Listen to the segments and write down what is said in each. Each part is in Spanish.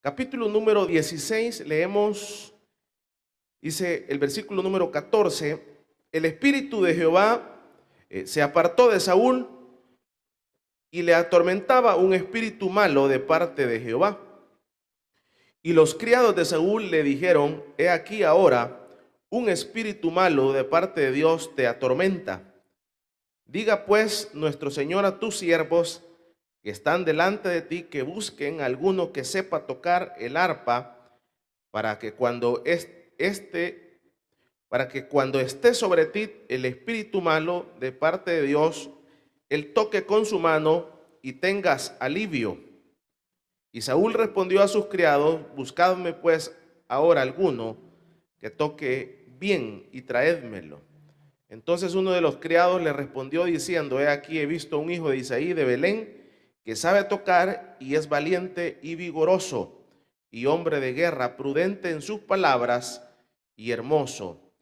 Capítulo número 16, leemos, dice el versículo número 14, el espíritu de Jehová se apartó de Saúl y le atormentaba un espíritu malo de parte de Jehová. Y los criados de Saúl le dijeron, he aquí ahora, un espíritu malo de parte de Dios te atormenta. Diga pues nuestro Señor a tus siervos que están delante de ti, que busquen a alguno que sepa tocar el arpa, para que cuando esté sobre ti el espíritu malo de parte de Dios, él toque con su mano y tengas alivio. Y Saúl respondió a sus criados, buscadme pues ahora alguno que toque bien y traédmelo. Entonces uno de los criados le respondió diciendo, he aquí he visto un hijo de Isaí de Belén, que sabe tocar y es valiente y vigoroso, y hombre de guerra, prudente en sus palabras y hermoso,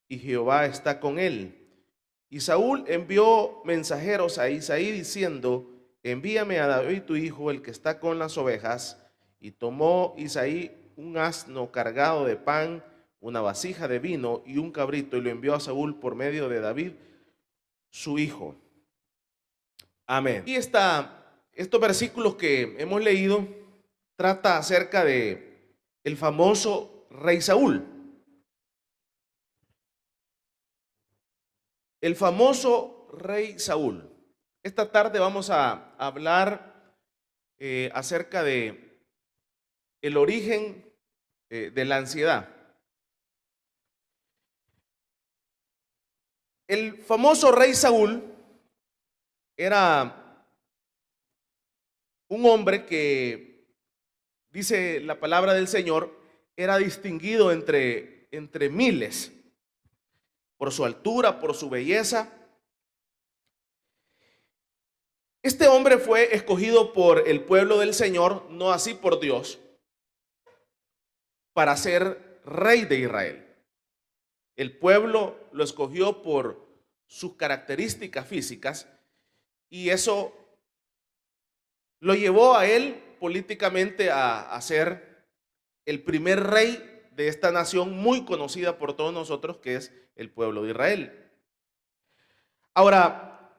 y Jehová está con él. Y Saúl envió mensajeros a Isaí diciendo, envíame a David tu hijo, el que está con las ovejas. Y tomó Isaí un asno cargado de pan, una vasija de vino y un cabrito, y lo envió a Saúl por medio de David, su hijo. Amén. Y estos versículos que hemos leído trata acerca de el famoso rey Saúl. El famoso rey Saúl. Esta tarde vamos a hablar acerca de el origen de la ansiedad. El famoso rey Saúl era un hombre que, dice la palabra del Señor, era distinguido entre miles por su altura, por su belleza. Este hombre fue escogido por el pueblo del Señor, no así por Dios, para ser rey de Israel. El pueblo lo escogió por sus características físicas y eso lo llevó a él políticamente a ser el primer rey de esta nación muy conocida por todos nosotros, que es el pueblo de Israel. Ahora,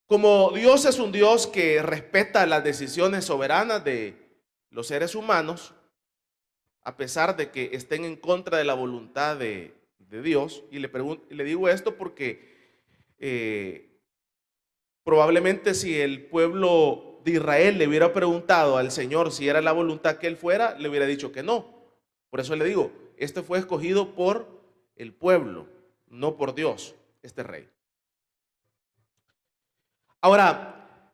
como Dios es un Dios que respeta las decisiones soberanas de los seres humanos, a pesar de que estén en contra de la voluntad de Dios, y le digo esto porque probablemente si el pueblo de Israel le hubiera preguntado al Señor si era la voluntad que él fuera, le hubiera dicho que no. Por eso le digo, este fue escogido por el pueblo, no por Dios, este rey. Ahora,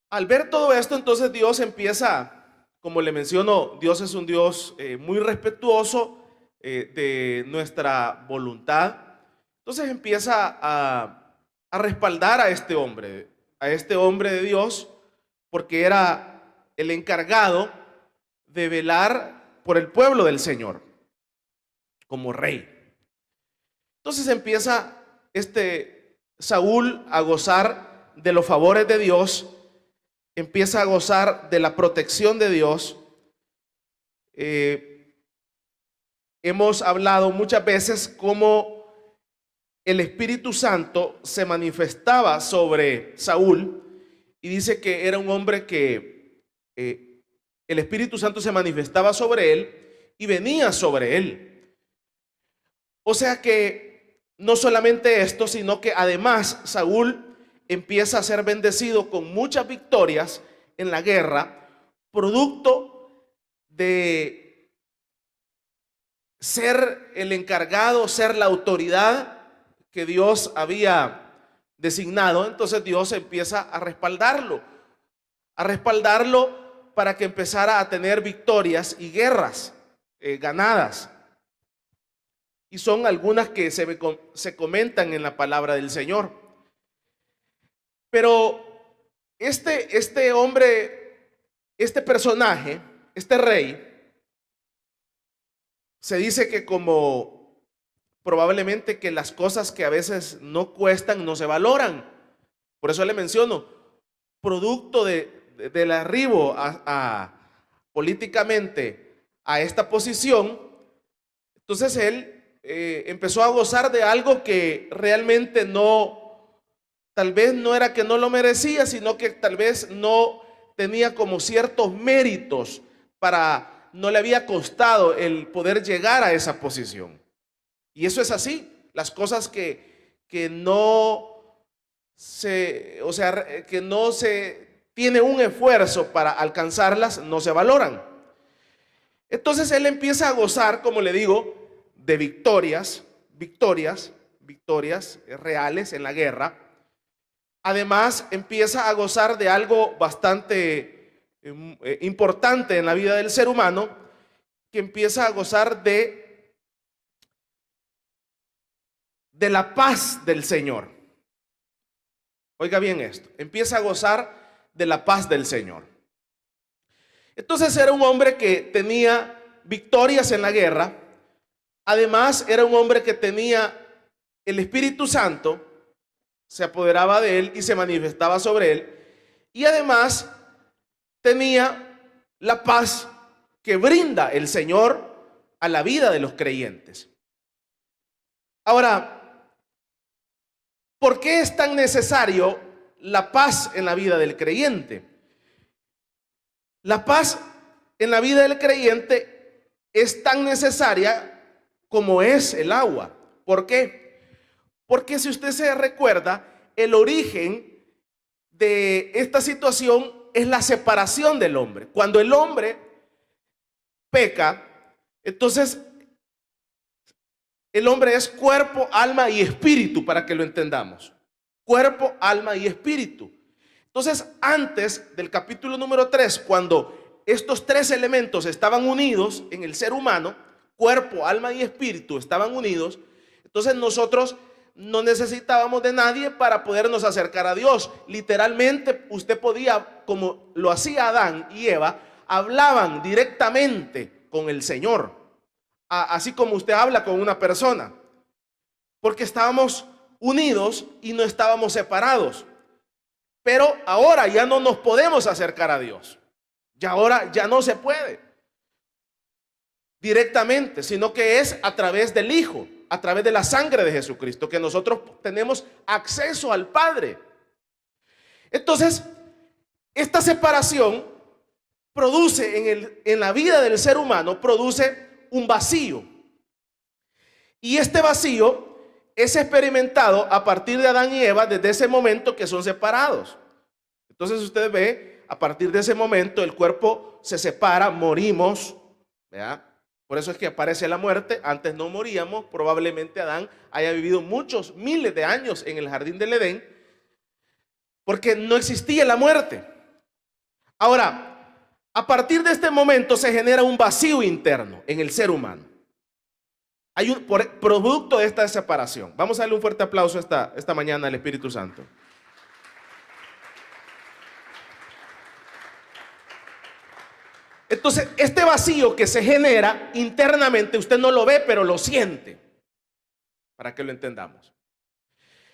al ver todo esto, entonces Dios empieza, como le menciono, Dios es un Dios muy respetuoso de nuestra voluntad. Entonces empieza a respaldar a este hombre de Dios, porque era el encargado de velar por el pueblo del Señor como rey. Entonces empieza Saúl a gozar de los favores de Dios, empieza a gozar de la protección de Dios. Hemos hablado muchas veces cómo el Espíritu Santo se manifestaba sobre Saúl, y dice que era un hombre que el Espíritu Santo se manifestaba sobre él y venía sobre él. O sea que no solamente esto, sino que además Saúl empieza a ser bendecido con muchas victorias en la guerra, producto de ser el encargado, ser la autoridad que Dios había designado. Entonces Dios empieza a respaldarlo para que empezara a tener victorias y guerras ganadas. Y son algunas que se comentan en la palabra del Señor. Pero este hombre, este personaje, este rey, se dice que como probablemente que las cosas que a veces no cuestan no se valoran. Por eso le menciono, producto del arribo políticamente a esta posición, entonces él empezó a gozar de algo que realmente no, tal vez no era que no lo merecía, sino que tal vez no tenía como ciertos méritos para, no le había costado el poder llegar a esa posición. Y eso es así, las cosas que no se, o sea, que no se tiene un esfuerzo para alcanzarlas, no se valoran. Entonces él empieza a gozar, como le digo, de victorias reales en la guerra. Además, empieza a gozar de algo bastante importante en la vida del ser humano, que empieza a gozar de la paz del Señor. Oiga bien esto, empieza a gozar de la paz del Señor. Entonces era un hombre que tenía victorias en la guerra. Además era un hombre que tenía el Espíritu Santo, se apoderaba de él y se manifestaba sobre él. Y además tenía la paz que brinda el Señor a la vida de los creyentes. Ahora, ¿por qué es tan necesario la paz en la vida del creyente? La paz en la vida del creyente es tan necesaria como es el agua. ¿Por qué? Porque si usted se recuerda, el origen de esta situación es la separación del hombre. Cuando el hombre peca, entonces el hombre es cuerpo, alma y espíritu, para que lo entendamos. Cuerpo, alma y espíritu. Entonces, antes del capítulo número 3, cuando estos tres elementos estaban unidos en el ser humano, cuerpo, alma y espíritu estaban unidos, entonces nosotros no necesitábamos de nadie para podernos acercar a Dios. Literalmente usted podía, como lo hacía Adán y Eva, hablaban directamente con el Señor, así como usted habla con una persona, porque estábamos unidos y no estábamos separados. Pero ahora ya no nos podemos acercar a Dios. Ya ahora ya no se puede directamente, sino que es a través del Hijo, a través de la sangre de Jesucristo, que nosotros tenemos acceso al Padre. Entonces, esta separación produce en la vida del ser humano, produce un vacío. Y este vacío es experimentado a partir de Adán y Eva desde ese momento que son separados. Entonces usted ve, a partir de ese momento el cuerpo se separa, morimos, ¿verdad? Por eso es que aparece la muerte. Antes no moríamos. Probablemente Adán haya vivido muchos miles de años en el jardín del Edén, porque no existía la muerte. Ahora, a partir de este momento se genera un vacío interno en el ser humano. Hay un producto de esta separación. Vamos a darle un fuerte aplauso esta mañana al Espíritu Santo. Entonces, este vacío que se genera internamente, usted no lo ve, pero lo siente, para que lo entendamos.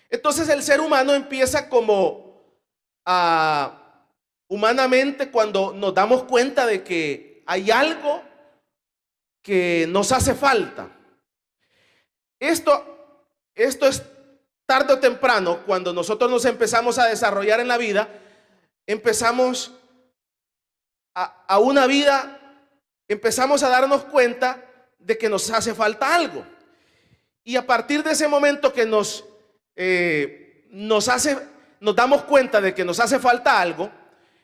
Entonces, el ser humano empieza como humanamente, cuando nos damos cuenta de que hay algo que nos hace falta. Esto es tarde o temprano, cuando nosotros nos empezamos a desarrollar en la vida, empezamos a una vida, empezamos a darnos cuenta de que nos hace falta algo. Y a partir de ese momento que nos damos cuenta de que nos hace falta algo,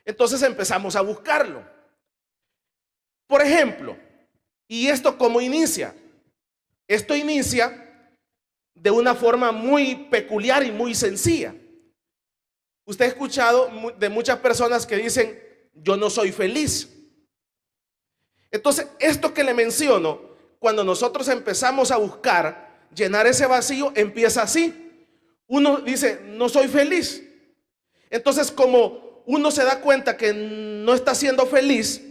entonces empezamos a buscarlo. Por ejemplo, ¿y esto cómo inicia? Esto inicia de una forma muy peculiar y muy sencilla. Usted ha escuchado de muchas personas que dicen: yo no soy feliz. Entonces, esto que le menciono, cuando nosotros empezamos a buscar llenar ese vacío, empieza así. Uno dice: no soy feliz. Entonces, como uno se da cuenta que no está siendo feliz,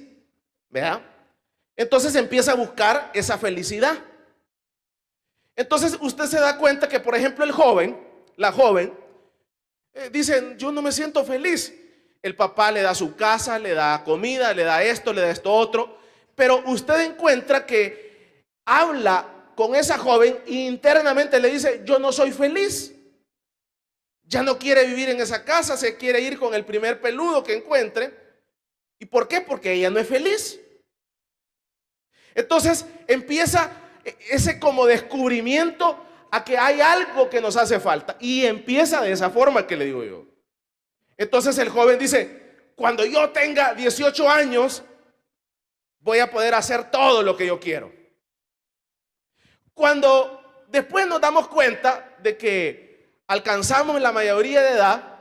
¿verdad? Entonces empieza a buscar esa felicidad. Entonces usted se da cuenta que, por ejemplo, la joven, dicen: yo no me siento feliz. El papá le da su casa, le da comida, le da esto otro. Pero usted encuentra que habla con esa joven e internamente le dice: yo no soy feliz. Ya no quiere vivir en esa casa, se quiere ir con el primer peludo que encuentre. ¿Y por qué? Porque ella no es feliz. Entonces empieza ese como descubrimiento a que hay algo que nos hace falta. Y empieza de esa forma que le digo yo. Entonces el joven dice: cuando yo tenga 18 años, voy a poder hacer todo lo que yo quiero. Cuando después nos damos cuenta de que alcanzamos la mayoría de edad,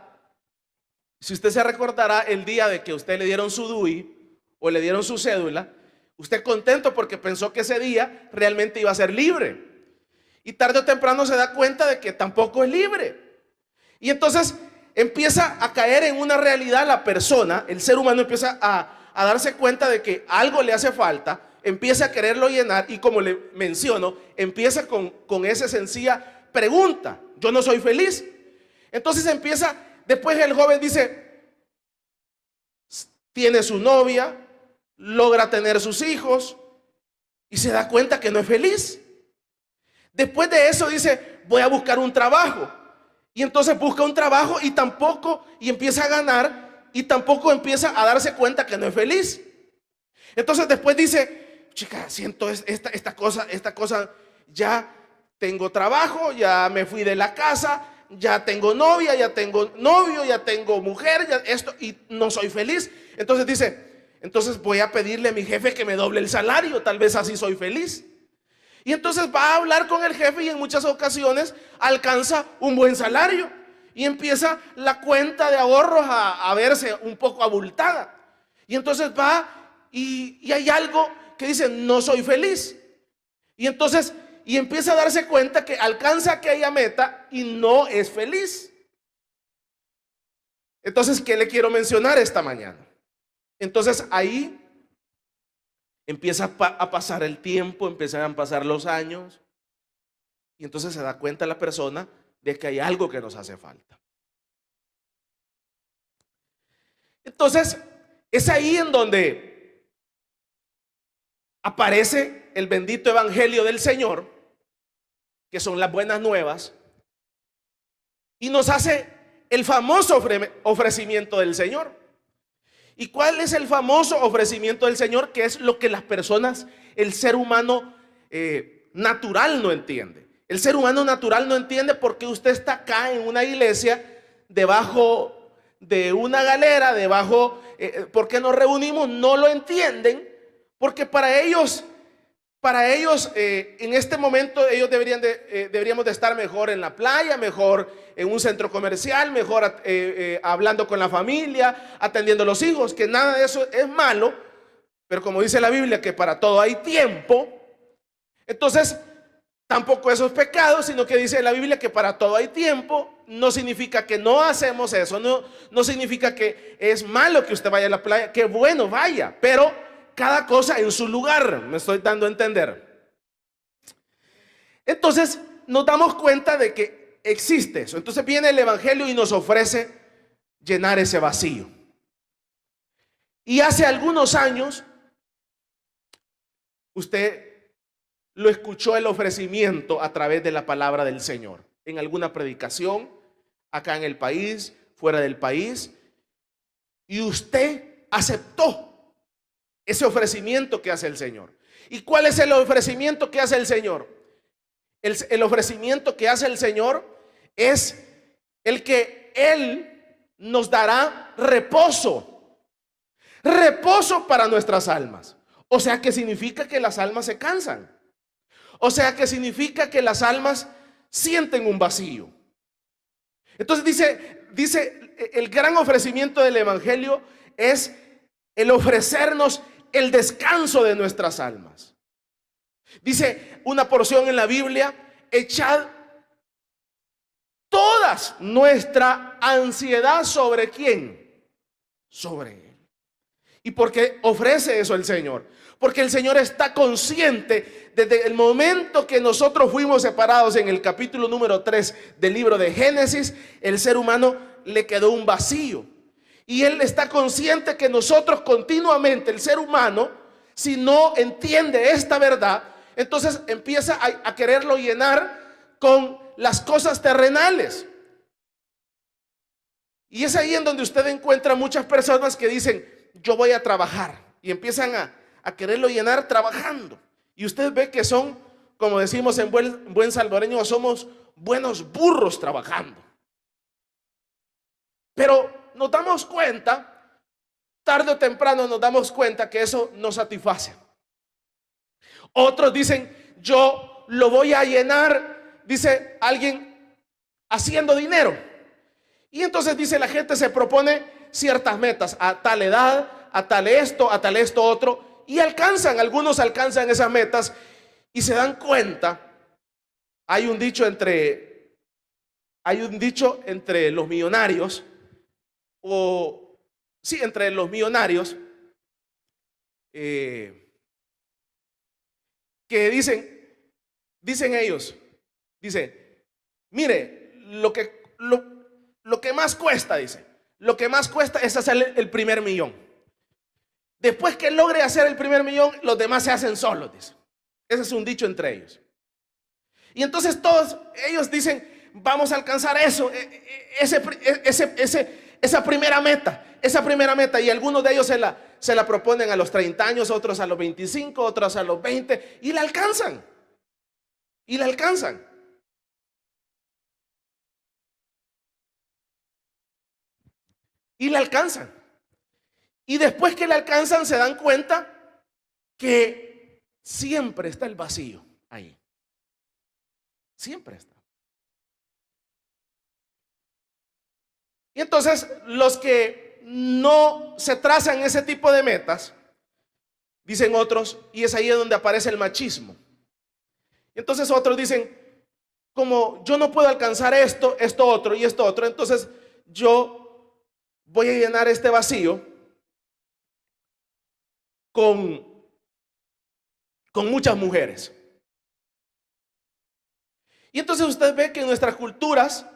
si usted se recordará el día de que usted le dieron su DUI o le dieron su cédula, usted contento porque pensó que ese día realmente iba a ser libre. Y tarde o temprano se da cuenta de que tampoco es libre. Y entonces empieza a caer en una realidad la persona, el ser humano empieza a darse cuenta de que algo le hace falta, empieza a quererlo llenar y, como le menciono, empieza con esa sencilla pregunta: yo no soy feliz. Entonces empieza, después el joven dice, tiene su novia, logra tener sus hijos y se da cuenta que no es feliz. Después de eso dice: voy a buscar un trabajo. Y entonces busca un trabajo y tampoco, y empieza a ganar y tampoco empieza a darse cuenta que no es feliz. Entonces después dice: chica, siento esta cosa, ya tengo trabajo, ya me fui de la casa, ya tengo novia, ya tengo novio, ya tengo mujer, ya esto, y no soy feliz. Entonces dice: entonces voy a pedirle a mi jefe que me doble el salario, tal vez así soy feliz. Y entonces va a hablar con el jefe y en muchas ocasiones alcanza un buen salario y empieza la cuenta de ahorros a verse un poco abultada. Y entonces va y hay algo que dice: no soy feliz. Y entonces empieza a darse cuenta que alcanza aquella meta y no es feliz. Entonces, ¿qué le quiero mencionar esta mañana? Entonces ahí empieza a pasar el tiempo, empiezan a pasar los años y entonces se da cuenta la persona de que hay algo que nos hace falta. Entonces es ahí en donde aparece el bendito evangelio del Señor, que son las buenas nuevas, y nos hace el famoso ofrecimiento del Señor. ¿Y cuál es el famoso ofrecimiento del Señor? Que es lo que las personas, el ser humano natural no entiende. El ser humano natural no entiende por qué usted está acá en una iglesia, debajo de una galera, ¿por qué nos reunimos? No lo entienden, porque para ellos en este momento ellos deberíamos de estar mejor en la playa, mejor en un centro comercial, mejor hablando con la familia, atendiendo a los hijos, que nada de eso es malo, pero como dice la Biblia que para todo hay tiempo, entonces tampoco eso es pecado, sino que dice la Biblia que para todo hay tiempo. No significa que no hacemos eso, no significa que es malo que usted vaya a la playa, que bueno, vaya, pero cada cosa en su lugar, me estoy dando a entender. Entonces nos damos cuenta de que existe eso. Entonces viene el evangelio y nos ofrece llenar ese vacío. Y hace algunos años usted lo escuchó, el ofrecimiento a través de la palabra del Señor, en alguna predicación, acá en el país, fuera del país, y usted aceptó ese ofrecimiento que hace el Señor. ¿Y cuál es el ofrecimiento que hace el Señor? El ofrecimiento que hace el Señor es el que Él nos dará reposo para nuestras almas. O sea que significa que las almas se cansan. O sea que significa que las almas sienten un vacío. Entonces dice el gran ofrecimiento del evangelio es el ofrecernos el descanso de nuestras almas. Dice una porción en la Biblia: echad todas nuestra ansiedad ¿sobre quién? Sobre Él. ¿Y por qué ofrece eso el Señor? Porque el Señor está consciente desde el momento que nosotros fuimos separados en el capítulo número 3 del libro de Génesis. El ser humano le quedó un vacío. Y él está consciente que nosotros continuamente, el ser humano, si no entiende esta verdad, entonces empieza a quererlo llenar con las cosas terrenales. Y es ahí en donde usted encuentra muchas personas que dicen, yo voy a trabajar. Y empiezan a quererlo llenar trabajando. Y usted ve que son, como decimos en buen salvadoreño, somos buenos burros trabajando. Pero nos damos cuenta, tarde o temprano nos damos cuenta que eso no satisface. Otros dicen, yo lo voy a llenar, dice alguien, haciendo dinero. Y entonces dice, la gente se propone ciertas metas, a tal edad, a tal esto otro, y algunos alcanzan esas metas y se dan cuenta. Hay un dicho entre los millonarios, entre los millonarios, que dicen ellos, mire, lo que más cuesta, lo que más cuesta es hacer el primer millón. Después que logre hacer el primer millón, los demás se hacen solos, dice. Ese es un dicho entre ellos. Y entonces todos ellos dicen, vamos a alcanzar eso, esa primera meta. Y algunos de ellos se la proponen a los 30 años, otros a los 25, otros a los 20, y la alcanzan. Y la alcanzan. Y después que la alcanzan se dan cuenta que siempre está el vacío ahí. Siempre está. Y entonces los que no se trazan ese tipo de metas, dicen otros, y es ahí donde aparece el machismo. Y entonces otros dicen, como yo no puedo alcanzar esto otro y esto otro, entonces yo voy a llenar este vacío con muchas mujeres. Y entonces usted ve que en nuestras culturas,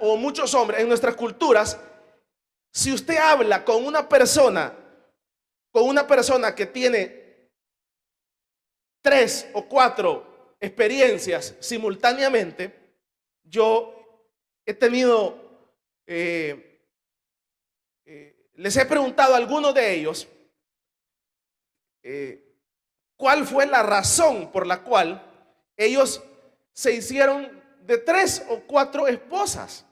o muchos hombres, en nuestras culturas, si usted habla con una persona que tiene 3 o 4 experiencias simultáneamente, yo he tenido, les he preguntado a algunos de ellos cuál fue la razón por la cual ellos se hicieron de 3 o 4 esposas.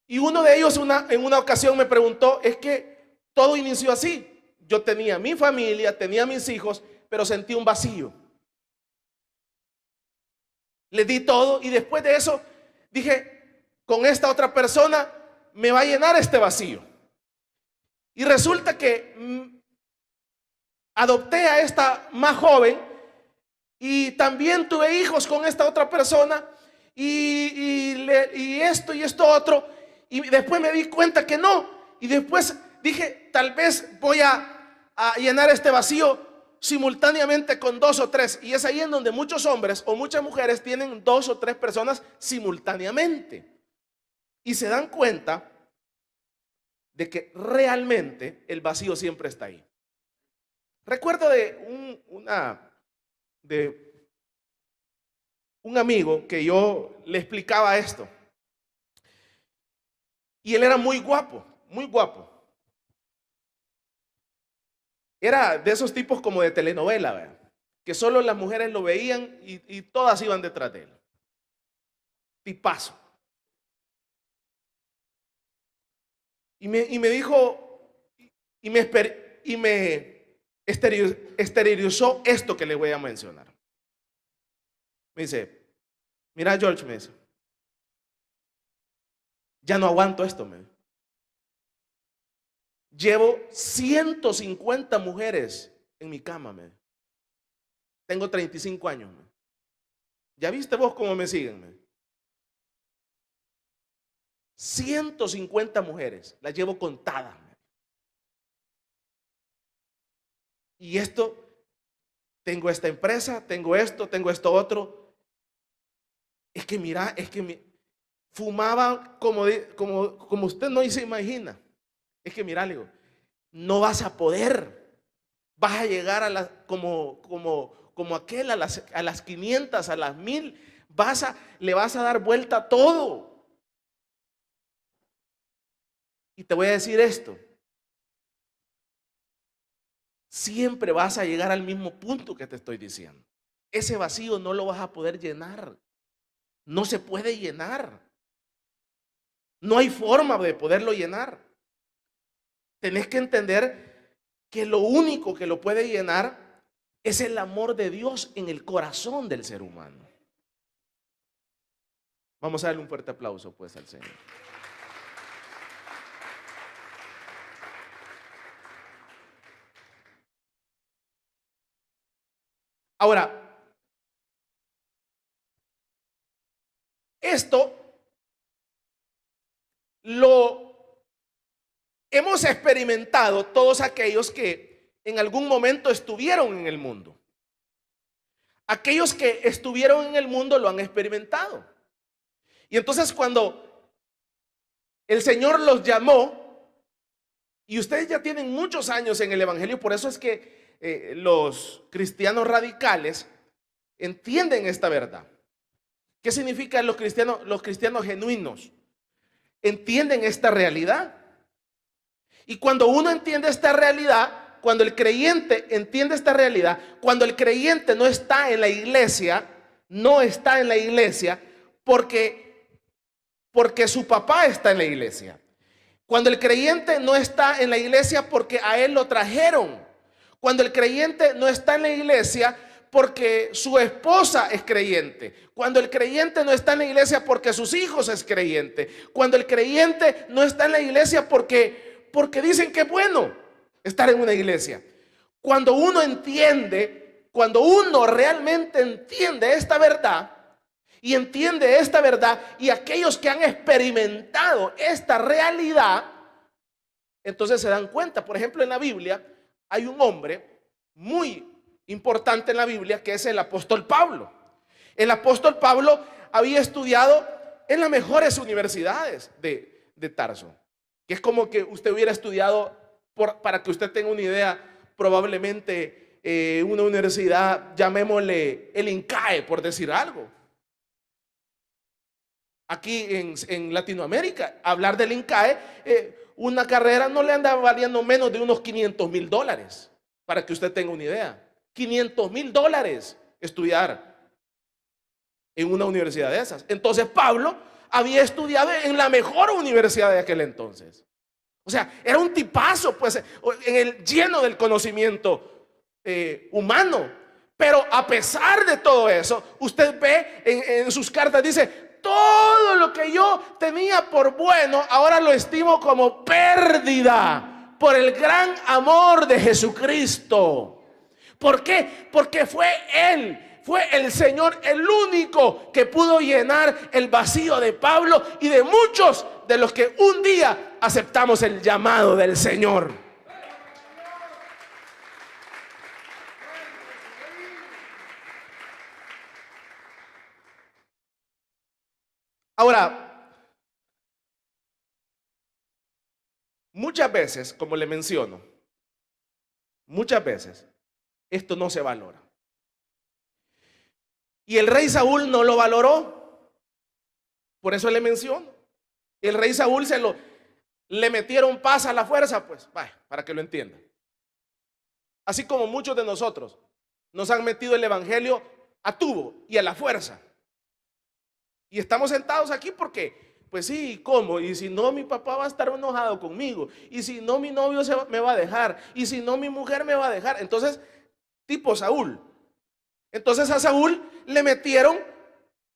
Y uno de ellos en una ocasión me preguntó, es que todo inició así. Yo tenía mi familia, tenía mis hijos, pero sentí un vacío. Le di todo y después de eso dije, con esta otra persona me va a llenar este vacío. Y resulta que adopté a esta más joven y también tuve hijos con esta otra persona y esto otro, y después me di cuenta que no, y después dije, tal vez voy a llenar este vacío simultáneamente con 2 o 3, y es ahí en donde muchos hombres o muchas mujeres tienen 2 o 3 personas simultáneamente y se dan cuenta de que realmente el vacío siempre está ahí. Recuerdo de un amigo que yo le explicaba esto. Y él era muy guapo, muy guapo. Era de esos tipos como de telenovela, ¿verdad? Que solo las mujeres lo veían y todas iban detrás de él. Tipazo. Y me dijo, y me exteriorizó esto que le voy a mencionar. Me dice, mira George, me dice, ya no aguanto esto, me. Llevo 150 mujeres en mi cama, me. Tengo 35 años, me. ¿Ya viste vos cómo me siguen, me? 150 mujeres, las llevo contadas, me. Y esto, tengo esta empresa, tengo esto otro. Es que mira, fumaba como usted no se imagina. Es que mira, le digo, no vas a poder. Vas a llegar como aquel a las 500, a las 1000. Le vas a dar vuelta a todo. Y te voy a decir esto. Siempre vas a llegar al mismo punto que te estoy diciendo. Ese vacío no lo vas a poder llenar. No se puede llenar. No hay forma de poderlo llenar. Tenés que entender que lo único que lo puede llenar es el amor de Dios en el corazón del ser humano. Vamos a darle un fuerte aplauso pues al Señor. Ahora, esto lo hemos experimentado todos aquellos que en algún momento estuvieron en el mundo. Aquellos que estuvieron en el mundo lo han experimentado. Y entonces cuando el Señor los llamó, y ustedes ya tienen muchos años en el Evangelio, por eso es que los cristianos radicales entienden esta verdad. ¿Qué significa los cristianos genuinos? Entienden esta realidad. Y cuando uno entiende esta realidad, cuando el creyente entiende esta realidad, cuando el creyente no está en la iglesia, porque su papá está en la iglesia. Cuando el creyente no está en la iglesia porque a él lo trajeron. Cuando el creyente no está en la iglesia porque su esposa es creyente. Cuando el creyente no está en la iglesia porque sus hijos es creyente. Cuando el creyente no está en la iglesia porque dicen que es bueno estar en una iglesia. Cuando uno realmente entiende esta verdad, y aquellos que han experimentado esta realidad, entonces se dan cuenta. Por ejemplo, en la Biblia hay un hombre muy importante en la Biblia que es el apóstol Pablo. El apóstol Pablo había estudiado en las mejores universidades de Tarso, que es como que usted hubiera estudiado, para que usted tenga una idea, probablemente una universidad, llamémosle el INCAE, por decir algo. Aquí en Latinoamérica, hablar del INCAE, una carrera no le anda valiendo menos de unos $500,000, para que usted tenga una idea. $500,000 estudiar en una universidad de esas. Entonces Pablo había estudiado en la mejor universidad de aquel entonces. O sea, era un tipazo, pues, lleno del conocimiento humano. Pero a pesar de todo eso, usted ve en sus cartas, dice: todo lo que yo tenía por bueno, ahora lo estimo como pérdida por el gran amor de Jesucristo. ¿Por qué? Porque fue el Señor el único que pudo llenar el vacío de Pablo y de muchos de los que un día aceptamos el llamado del Señor. Ahora, muchas veces, como le menciono, muchas veces esto no se valora. Y el rey Saúl no lo valoró. Por eso le menciono. El rey Saúl le metieron paz a la fuerza, pues, para que lo entiendan. Así como muchos de nosotros nos han metido el evangelio a tubo y a la fuerza. Y estamos sentados aquí porque, pues sí, ¿cómo? Y si no, mi papá va a estar enojado conmigo. Y si no, mi novio me va a dejar. Y si no, mi mujer me va a dejar. Entonces, tipo Saúl. Entonces a Saúl le metieron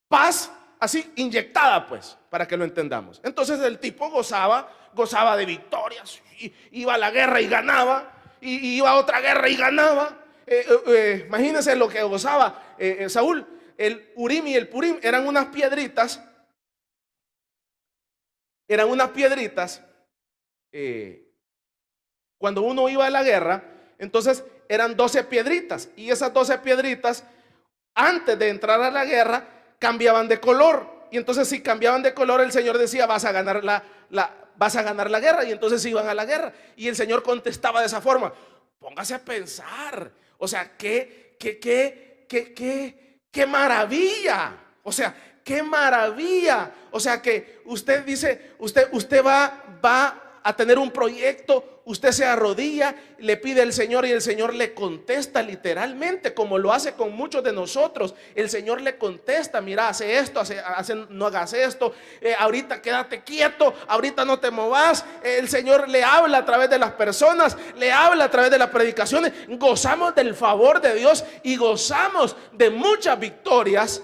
paz así inyectada, pues, para que lo entendamos. Entonces el tipo gozaba de victorias. Iba a la guerra y ganaba. Y iba a otra guerra y ganaba. Imagínense lo que gozaba Saúl. El Urim y el Purim eran unas piedritas. Cuando uno iba a la guerra, entonces eran 12 piedritas. Y esas 12 piedritas, antes de entrar a la guerra, cambiaban de color. y entonces si cambiaban de color, el Señor decía, vas a ganar vas a ganar la guerra, y entonces iban a la guerra. Y el Señor contestaba de esa forma. Póngase a pensar, o sea, qué maravilla, o sea, qué maravilla, o sea, que usted dice, usted va a tener un proyecto, usted se arrodilla, le pide al Señor y el Señor le contesta literalmente, como lo hace con muchos de nosotros. El Señor le contesta, mira, hace esto, no hagas esto, ahorita quédate quieto, ahorita no te movas. El Señor le habla a través de las personas, le habla a través de las predicaciones. Gozamos del favor de Dios y gozamos de muchas victorias,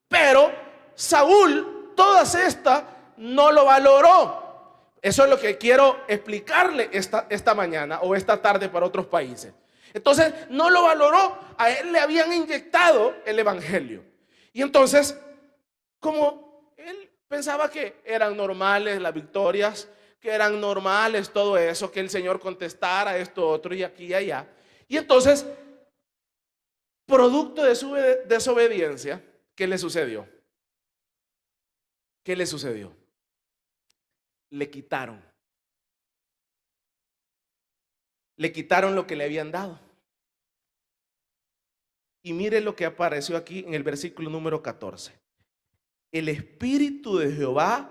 pero Saúl todas estas no lo valoró. Eso es lo que quiero explicarle esta mañana o esta tarde para otros países. Entonces no lo valoró, a él le habían inyectado el evangelio. Y entonces, como él pensaba que eran normales las victorias, que eran normales todo eso, que el Señor contestara esto, otro y aquí y allá. Y entonces, producto de su desobediencia, ¿qué le sucedió? ¿Qué le sucedió? Le quitaron lo que le habían dado. Y mire lo que apareció aquí en el versículo número 14. El espíritu de Jehová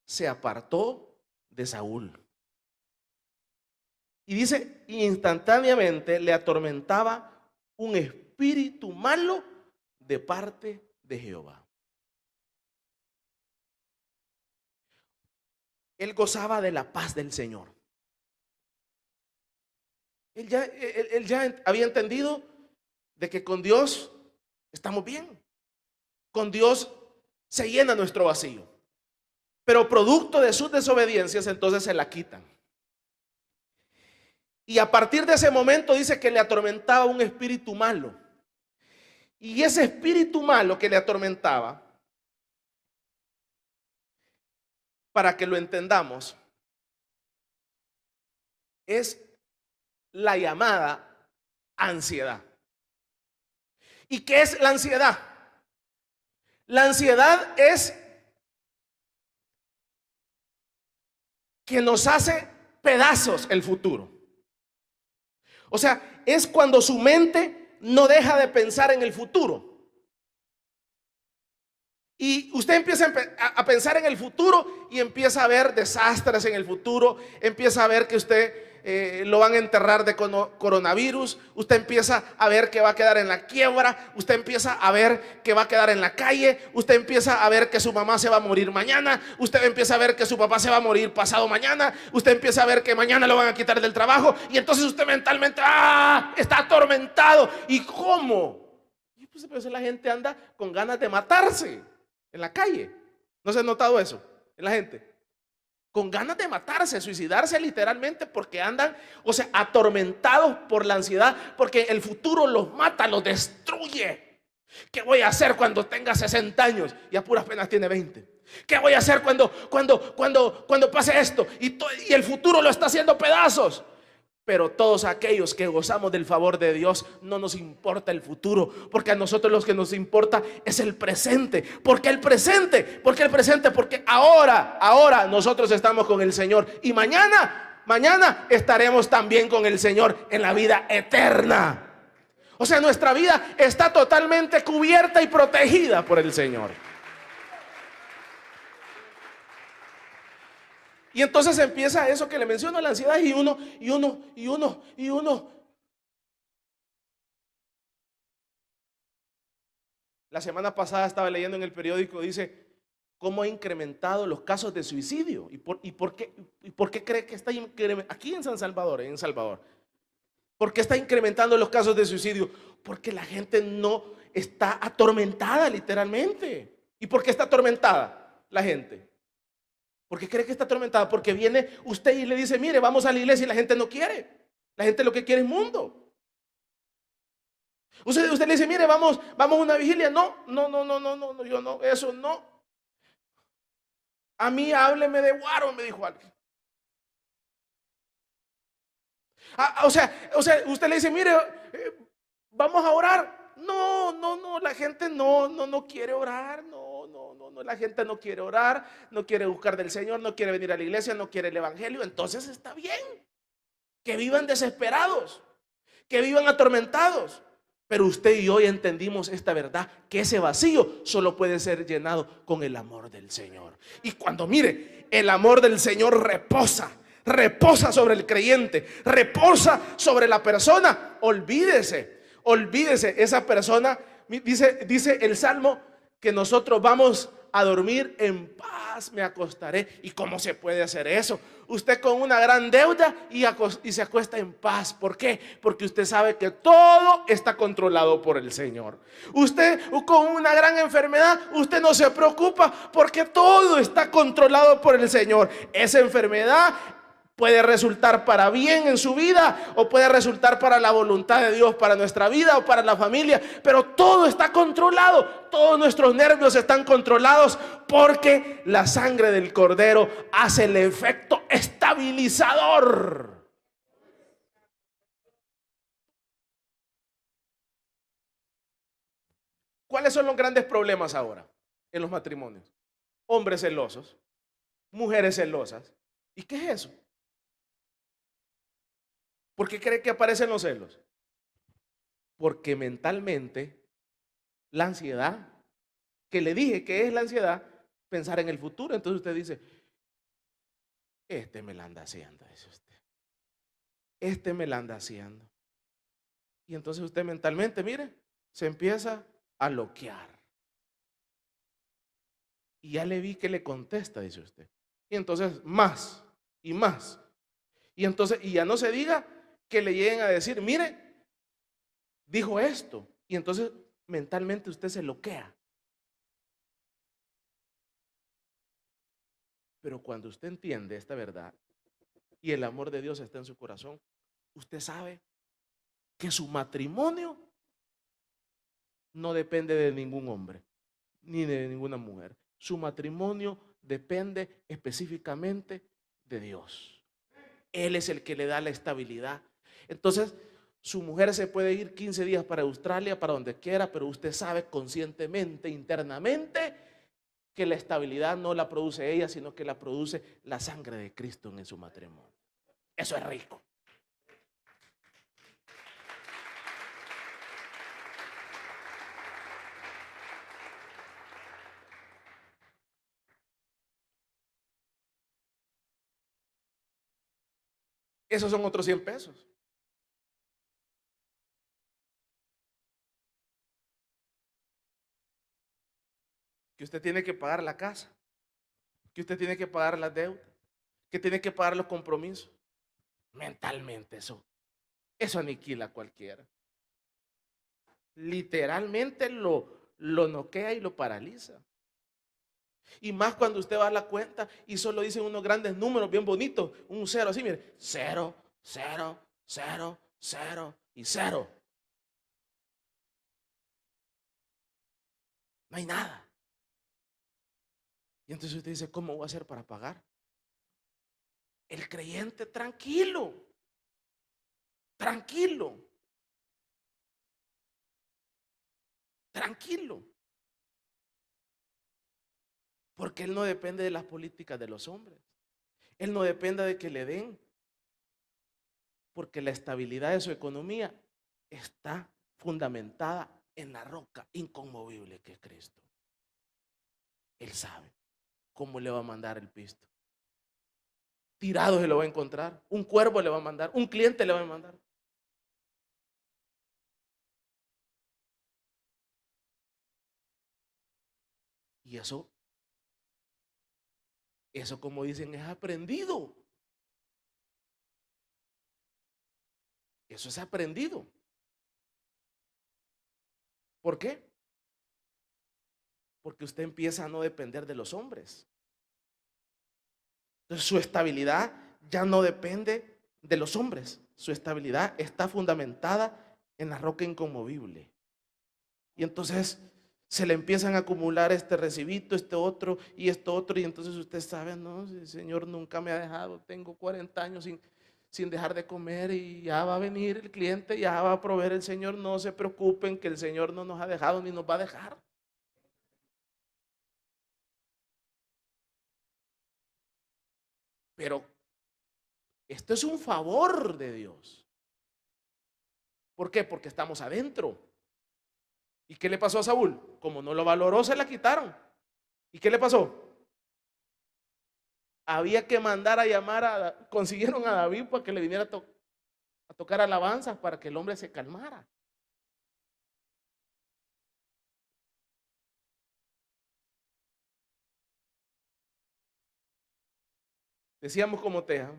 se apartó de Saúl. Y dice, instantáneamente le atormentaba un espíritu malo de parte de Jehová. Él gozaba de la paz del Señor. Él ya había entendido de que con Dios estamos bien. Con Dios se llena nuestro vacío. Pero producto de sus desobediencias, entonces se la quitan. Y a partir de ese momento dice que le atormentaba un espíritu malo. Y ese espíritu malo que le atormentaba, para que lo entendamos, es la llamada ansiedad. ¿Y qué es la ansiedad? La ansiedad es que nos hace pedazos el futuro. O sea, es cuando su mente no deja de pensar en el futuro. Y usted empieza a pensar en el futuro y empieza a ver desastres en el futuro, empieza a ver que usted lo van a enterrar de coronavirus, usted empieza a ver que va a quedar en la quiebra, usted empieza a ver que va a quedar en la calle, usted empieza a ver que su mamá se va a morir mañana, usted empieza a ver que su papá se va a morir pasado mañana, usted empieza a ver que mañana lo van a quitar del trabajo, y entonces usted mentalmente está atormentado. ¿Y cómo? Y pues la gente anda con ganas de matarse en la calle. ¿No se ha notado eso en la gente? Con ganas de matarse, suicidarse literalmente, porque andan, o sea, atormentados por la ansiedad, porque el futuro los mata, los destruye. ¿Qué voy a hacer cuando tenga 60 años y a puras penas tiene 20? ¿Qué voy a hacer cuando pase esto? Y el futuro lo está haciendo pedazos. Pero todos aquellos que gozamos del favor de Dios, no nos importa el futuro, porque a nosotros lo que nos importa es el presente. ¿Por qué el presente? ¿Por qué el presente? Porque ahora nosotros estamos con el Señor, y mañana estaremos también con el Señor en la vida eterna. O sea, nuestra vida está totalmente cubierta y protegida por el Señor. Y entonces empieza eso que le menciono, la ansiedad, y uno. La semana pasada estaba leyendo en el periódico, dice, cómo ha incrementado los casos de suicidio. ¿Y por qué cree que está incrementando? Aquí en San Salvador, ¿por qué está incrementando los casos de suicidio? Porque la gente no está atormentada literalmente. ¿Y por qué está atormentada la gente? ¿Por qué cree que está atormentada? Porque viene usted y le dice, mire, vamos a la iglesia, y la gente no quiere. La gente lo que quiere es mundo. Usted le dice, mire, vamos a una vigilia. No, yo no, eso no. A mí hábleme de guaro, me dijo alguien. O sea, usted le dice, mire, vamos a orar. No, la gente no quiere orar, no, no, la gente no quiere orar, no quiere buscar del Señor, no quiere venir a la iglesia, no quiere el evangelio. Entonces está bien que vivan desesperados, que vivan atormentados. Pero usted y yo ya entendimos esta verdad, que ese vacío solo puede ser llenado con el amor del Señor. Y cuando mire, el amor del Señor reposa sobre el creyente, reposa sobre la persona. Olvídese esa persona. Dice el Salmo que nosotros vamos a dormir en paz, me acostaré. ¿Y cómo se puede hacer eso? Usted con una gran deuda y se acuesta en paz. ¿Por qué? Porque usted sabe que todo está controlado por el Señor. Usted con una gran enfermedad, usted no se preocupa porque todo está controlado por el Señor. Esa enfermedad puede resultar para bien en su vida o puede resultar para la voluntad de Dios, para nuestra vida o para la familia, pero todo está controlado. Todos nuestros nervios están controlados porque la sangre del Cordero hace el efecto estabilizador. ¿Cuáles son los grandes problemas ahora en los matrimonios? Hombres celosos, mujeres celosas. ¿Y qué es eso? ¿Por qué cree que aparecen los celos? Porque mentalmente la ansiedad, que le dije que es la ansiedad, pensar en el futuro. Entonces usted dice, este me la anda haciendo, dice usted. Este me la anda haciendo. Y entonces usted mentalmente, mire, se empieza a bloquear. Y ya le vi que le contesta, dice usted. Y entonces más y más. Y entonces, y ya no se diga que le lleguen a decir, mire, dijo esto. Y entonces mentalmente usted se bloquea. Pero cuando usted entiende esta verdad y el amor de Dios está en su corazón, usted sabe que su matrimonio no depende de ningún hombre ni de ninguna mujer. Su matrimonio depende específicamente de Dios. Él es el que le da la estabilidad. Entonces, su mujer se puede ir 15 días para Australia, para donde quiera, pero usted sabe conscientemente, internamente, que la estabilidad no la produce ella, sino que la produce la sangre de Cristo en su matrimonio. Eso es rico. Esos son otros 100 pesos. Que usted tiene que pagar la casa, que usted tiene que pagar las deudas, que tiene que pagar los compromisos. Mentalmente eso aniquila a cualquiera. Literalmente lo noquea y lo paraliza. Y más cuando usted va a la cuenta y solo dicen unos grandes números bien bonitos, un cero así, mire, 0, 0, 0, 0 y 0. No hay nada. Y entonces usted dice, ¿cómo voy a hacer para pagar? El creyente tranquilo, tranquilo, tranquilo. Porque él no depende de las políticas de los hombres. Él no depende de que le den. Porque la estabilidad de su economía está fundamentada en la roca inconmovible que es Cristo. Él sabe cómo le va a mandar el pisto. Tirado se lo va a encontrar. Un cuervo le va a mandar. Un cliente le va a mandar. Y eso como dicen es aprendido. Eso es aprendido. ¿Por qué? Porque usted empieza a no depender de los hombres. Entonces su estabilidad ya no depende de los hombres. Su estabilidad está fundamentada en la roca inconmovible. Y entonces se le empiezan a acumular este recibito, este otro y esto otro. Y entonces usted sabe, no, el Señor nunca me ha dejado. Tengo 40 años sin dejar de comer y ya va a venir el cliente, ya va a proveer el Señor. No se preocupen que el Señor no nos ha dejado ni nos va a dejar. Pero esto es un favor de Dios. ¿Por qué? Porque estamos adentro. ¿Y qué le pasó a Saúl? Como no lo valoró, se la quitaron. ¿Y qué le pasó? Había que mandar a llamar consiguieron a David para que le viniera a tocar alabanzas para que el hombre se calmara. Decíamos como Teja,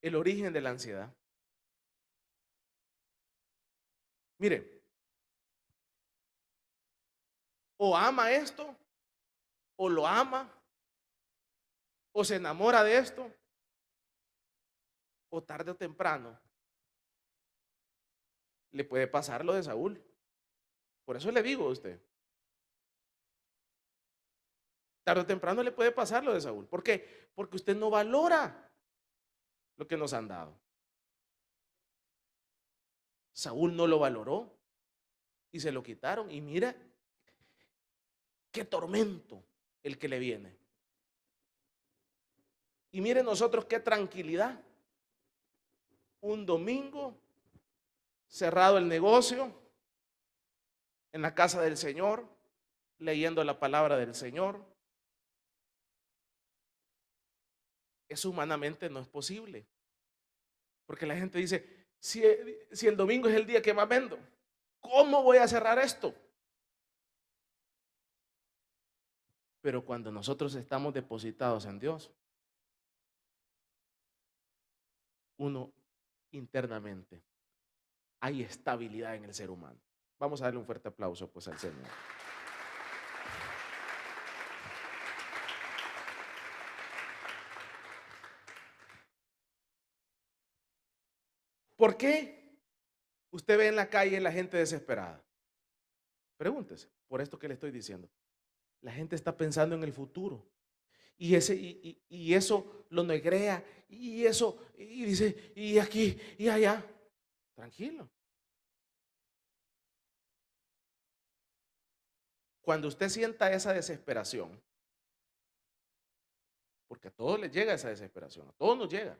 el origen de la ansiedad. Mire, o ama esto, o lo ama, o se enamora de esto, o tarde o temprano le puede pasar lo de Saúl. Por eso le digo a usted, tarde o temprano le puede pasar lo de Saúl. ¿Por qué? Porque usted no valora lo que nos han dado. Saúl no lo valoró y se lo quitaron. Y mira qué tormento el que le viene. Y mire nosotros qué tranquilidad. Un domingo, cerrado el negocio, en la casa del Señor, leyendo la palabra del Señor. Eso humanamente no es posible. Porque la gente dice, si el domingo es el día que más vendo, ¿cómo voy a cerrar esto? Pero cuando nosotros estamos depositados en Dios, uno internamente, hay estabilidad en el ser humano. Vamos a darle un fuerte aplauso pues al Señor. ¿Por qué usted ve en la calle la gente desesperada? Pregúntese, por esto que le estoy diciendo. La gente está pensando en el futuro. Y eso lo negrea. Y eso, y dice, y aquí, y allá. Tranquilo. Cuando usted sienta esa desesperación, porque a todos les llega esa desesperación, a todos nos llega.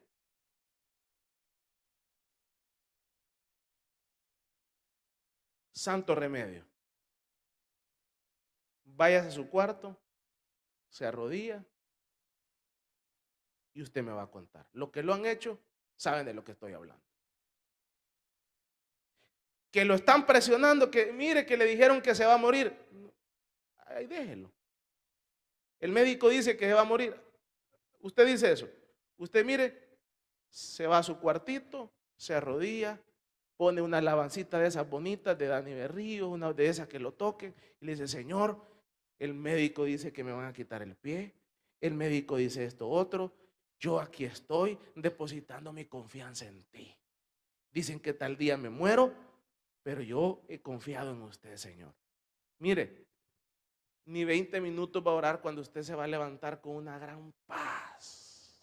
Santo remedio. Váyase a su cuarto, se arrodilla y usted me va a contar. Los que lo han hecho saben de lo que estoy hablando. Que lo están presionando, que mire que le dijeron que se va a morir. Ahí déjelo. El médico dice que se va a morir. Usted dice eso. Usted mire, se va a su cuartito, se arrodilla, pone una alabancita de esas bonitas de Dani Berrío, una de esas que lo toquen, y le dice, Señor, el médico dice que me van a quitar el pie, el médico dice esto otro, yo aquí estoy depositando mi confianza en ti. Dicen que tal día me muero, pero yo he confiado en usted, Señor. Mire, ni 20 minutos va a orar cuando usted se va a levantar con una gran paz.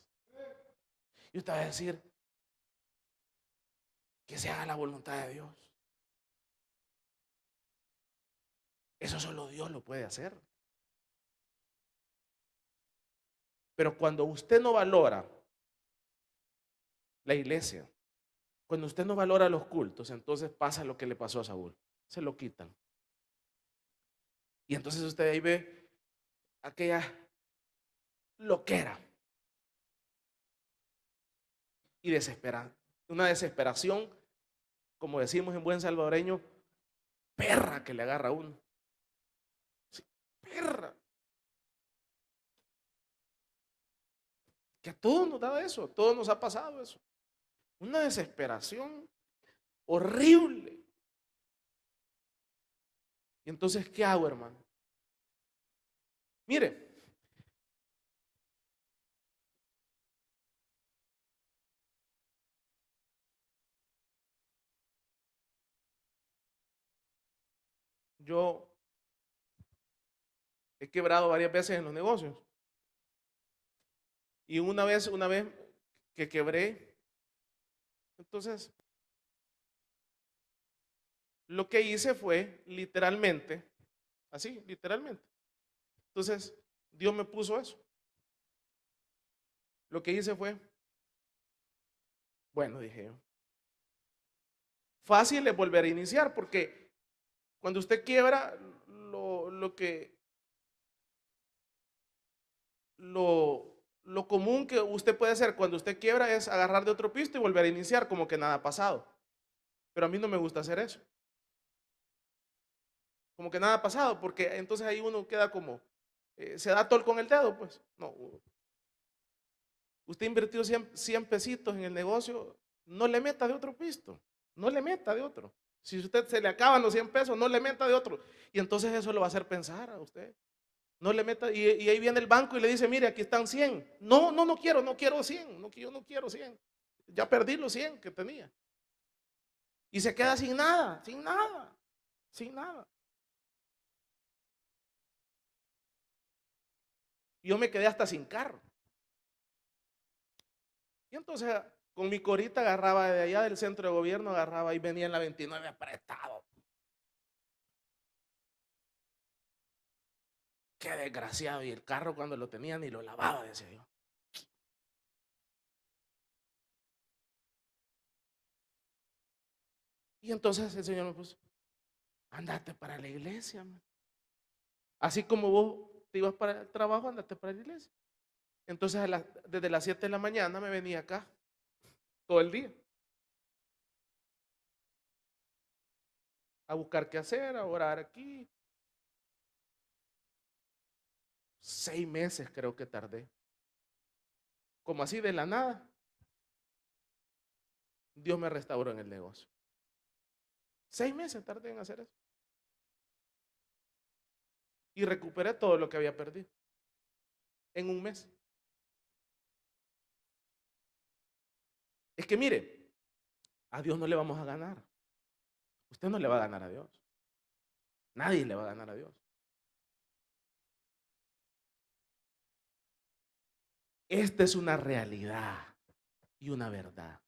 Y usted va a decir, que se haga la voluntad de Dios. Eso solo Dios lo puede hacer. Pero cuando usted no valora la iglesia, cuando usted no valora los cultos, entonces pasa lo que le pasó a Saúl. Se lo quitan. Y entonces usted ahí ve aquella loquera y desespera. Una desesperación, como decimos en buen salvadoreño, perra que le agarra a uno. Sí, perra. Que a todos nos da eso, a todos nos ha pasado eso. Una desesperación horrible. Y entonces, ¿qué hago, hermano? Mire, yo he quebrado varias veces en los negocios. Y una vez que quebré, entonces lo que hice fue literalmente, así, literalmente. Entonces, Dios me puso eso. Lo que hice fue, bueno, dije yo, fácil es volver a iniciar, porque cuando usted quiebra, lo común que usted puede hacer cuando usted quiebra es agarrar de otro pisto y volver a iniciar como que nada ha pasado. Pero a mí no me gusta hacer eso. Como que nada ha pasado, porque entonces ahí uno queda como, se da tol con el dedo, pues. No, usted invirtió 100 pesitos en el negocio, no le meta de otro pisto, no le meta de otro. Si a usted se le acaban los 100 pesos, no le meta de otro. Y entonces eso lo va a hacer pensar a usted. No le meta, y ahí viene el banco y le dice, mire, aquí están 100. No, no, no quiero 100, no, yo no quiero 100. Ya perdí los 100 que tenía. Y se queda sin nada, sin nada, sin nada. Yo me quedé hasta sin carro. Y entonces con mi corita agarraba de allá del centro de gobierno, agarraba y venía en la 29 apretado. Qué desgraciado. Y el carro cuando lo tenía ni lo lavaba, decía yo. Y entonces el Señor me puso, andate para la iglesia, man. Así como vos te ibas para el trabajo, andate para la iglesia. Entonces desde las 7 de la mañana me venía acá todo el día a buscar qué hacer, a orar aquí. 6 meses creo que tardé. Como así de la nada. Dios me restauró en el negocio. 6 meses tardé en hacer eso. Y recuperé todo lo que había perdido. En un mes. Es que mire, a Dios no le vamos a ganar. Usted no le va a ganar a Dios. Nadie le va a ganar a Dios. Esta es una realidad y una verdad.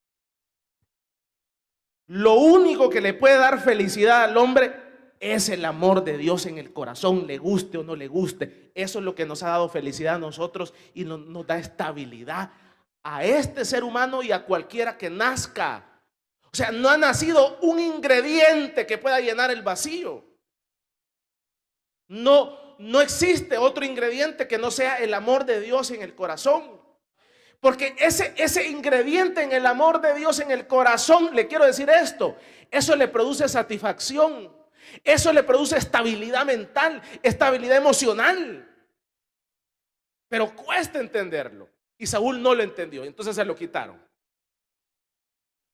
Lo único que le puede dar felicidad al hombre es el amor de Dios en el corazón, le guste o no le guste. Eso es lo que nos ha dado felicidad a nosotros y nos da estabilidad a este ser humano y a cualquiera que nazca. O sea, no ha nacido un ingrediente que pueda llenar el vacío. No existe otro ingrediente que no sea el amor de Dios en el corazón. Porque ese ingrediente en el amor de Dios en el corazón, le quiero decir esto, eso le produce satisfacción, eso le produce estabilidad mental, estabilidad emocional. Pero cuesta entenderlo. Y Saúl no lo entendió, entonces se lo quitaron.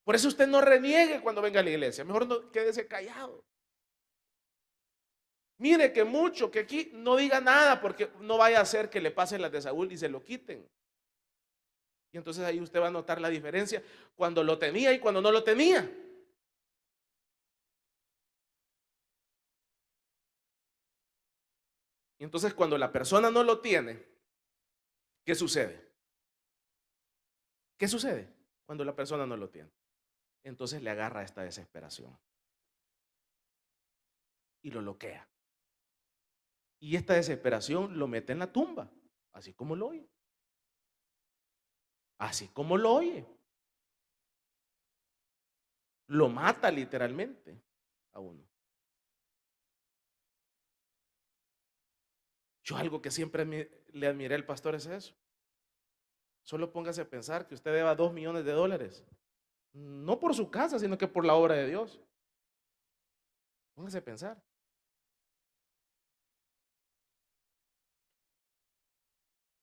Por eso usted no reniegue cuando venga a la iglesia, mejor no quédese callado. Mire que mucho, que aquí no diga nada, porque no vaya a hacer que le pasen las de Saúl y se lo quiten. Y entonces ahí usted va a notar la diferencia cuando lo tenía y cuando no lo tenía. Y entonces cuando la persona no lo tiene, ¿qué sucede? ¿Qué sucede cuando la persona no lo tiene? Entonces le agarra esta desesperación y lo bloquea. Y esta desesperación lo mete en la tumba, así como lo oye. Así como lo oye. Lo mata literalmente a uno. Yo algo que siempre le admiré al pastor es eso. Solo póngase a pensar que usted deba $2 millones. No por su casa, sino que por la obra de Dios. Póngase a pensar.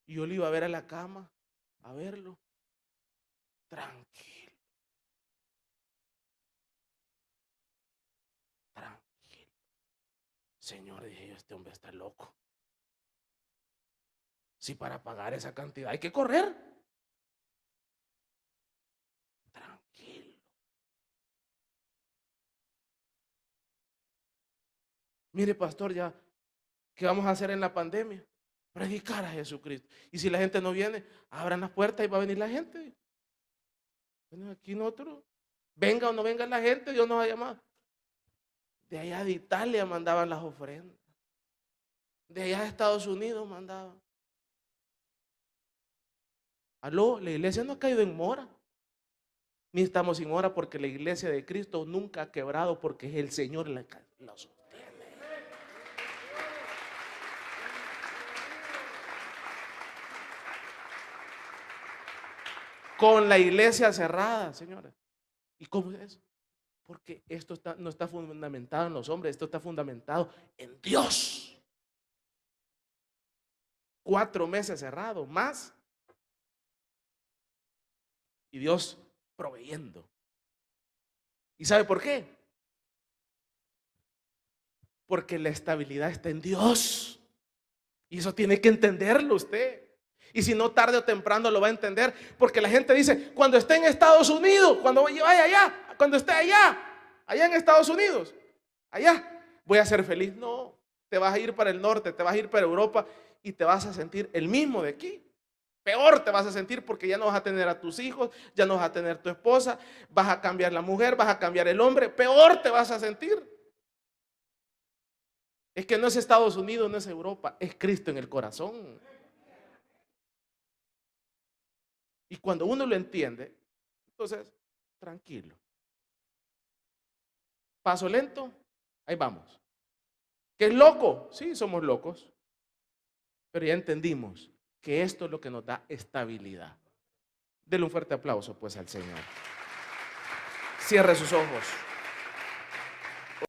Y yo le iba a ver a la cama, a verlo. Tranquilo. Tranquilo. Señor, dije yo, este hombre está loco. Si para pagar esa cantidad hay que correr. Tranquilo. Mire, pastor, ya, ¿qué vamos a hacer en la pandemia? Predicar a Jesucristo. Y si la gente no viene, abran las puertas y va a venir la gente. Bueno, aquí nosotros, venga o no venga la gente, Dios nos ha llamado. De allá de Italia mandaban las ofrendas. De allá de Estados Unidos mandaban. Aló, la iglesia no ha caído en mora. Ni estamos sin hora porque la iglesia de Cristo nunca ha quebrado porque es el Señor la sostiene. Con la iglesia cerrada, señores. ¿Y cómo es eso? Porque esto no está fundamentado en los hombres, esto está fundamentado en Dios. 4 meses cerrado, más. Y Dios proveyendo. ¿Y sabe por qué? Porque la estabilidad está en Dios. Y eso tiene que entenderlo usted. Y si no, tarde o temprano lo va a entender. Porque la gente dice, cuando esté en Estados Unidos, cuando vaya allá, cuando esté allá en Estados Unidos, allá, voy a ser feliz. No, te vas a ir para el norte, te vas a ir para Europa y te vas a sentir el mismo de aquí. Peor te vas a sentir porque ya no vas a tener a tus hijos, ya no vas a tener tu esposa, vas a cambiar la mujer, vas a cambiar el hombre. Peor te vas a sentir. Es que no es Estados Unidos, no es Europa, es Cristo en el corazón. Y cuando uno lo entiende, entonces, tranquilo. Paso lento, ahí vamos. ¿Qué es loco? Sí, somos locos. Pero ya entendimos que esto es lo que nos da estabilidad. Dele un fuerte aplauso pues al Señor. Cierre sus ojos.